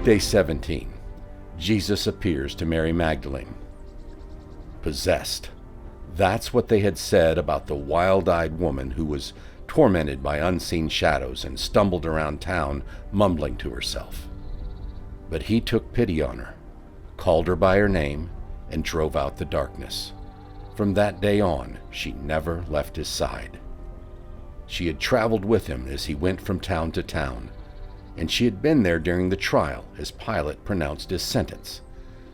Day 17. Jesus appears to Mary Magdalene. Possessed. That's what they had said about the wild-eyed woman who was tormented by unseen shadows and stumbled around town mumbling to herself. But he took pity on her, called her by her name, and drove out the darkness. From that day on, she never left his side. She had traveled with him as he went from town to town, and she had been there during the trial as Pilate pronounced his sentence.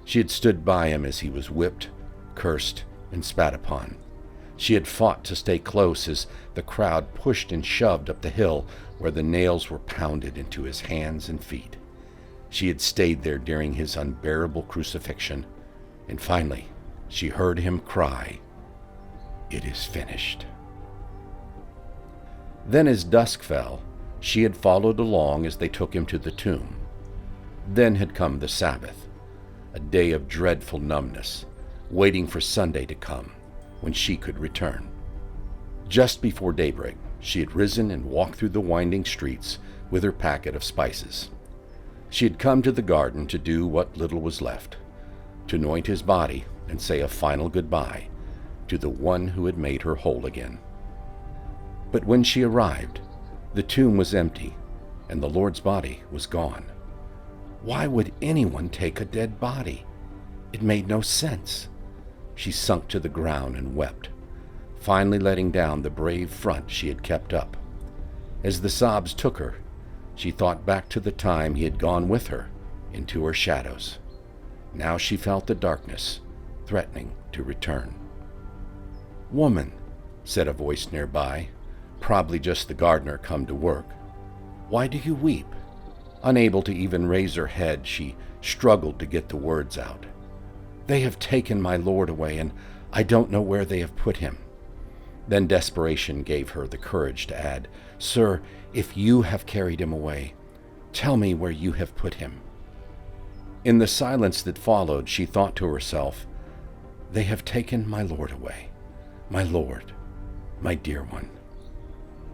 She had stood by him as he was whipped, cursed, and spat upon. She had fought to stay close as the crowd pushed and shoved up the hill where the nails were pounded into his hands and feet. She had stayed there during his unbearable crucifixion, and finally she heard him cry, "It is finished." Then as dusk fell, she had followed along as they took him to the tomb. Then had come the Sabbath, a day of dreadful numbness, waiting for Sunday to come, when she could return. Just before daybreak, she had risen and walked through the winding streets with her packet of spices. She had come to the garden to do what little was left, to anoint his body and say a final goodbye to the one who had made her whole again. But when she arrived, the tomb was empty, and the Lord's body was gone. Why would anyone take a dead body? It made no sense. She sunk to the ground and wept, finally letting down the brave front she had kept up. As the sobs took her, she thought back to the time he had gone with her into her shadows. Now she felt the darkness threatening to return. "Woman," said a voice nearby, probably just the gardener come to work, "why do you weep?" Unable to even raise her head, she struggled to get the words out. "They have taken my Lord away, and I don't know where they have put him." Then desperation gave her the courage to add, "Sir, if you have carried him away, tell me where you have put him." In the silence that followed, she thought to herself, "They have taken my Lord away, my Lord, my dear one."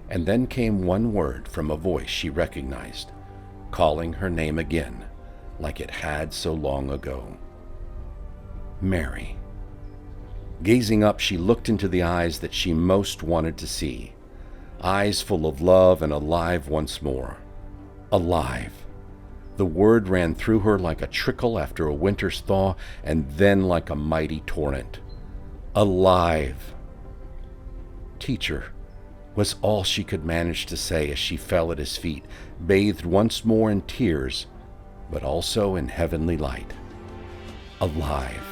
And then came one word from a voice she recognized, calling her name again, like it had so long ago. Mary. Gazing up, she looked into the eyes that she most wanted to see, eyes full of love and alive once more. Alive. The word ran through her like a trickle after a winter's thaw, and then like a mighty torrent. Alive. "Teacher," was all she could manage to say as she fell at his feet, bathed once more in tears, but also in heavenly light. Alive.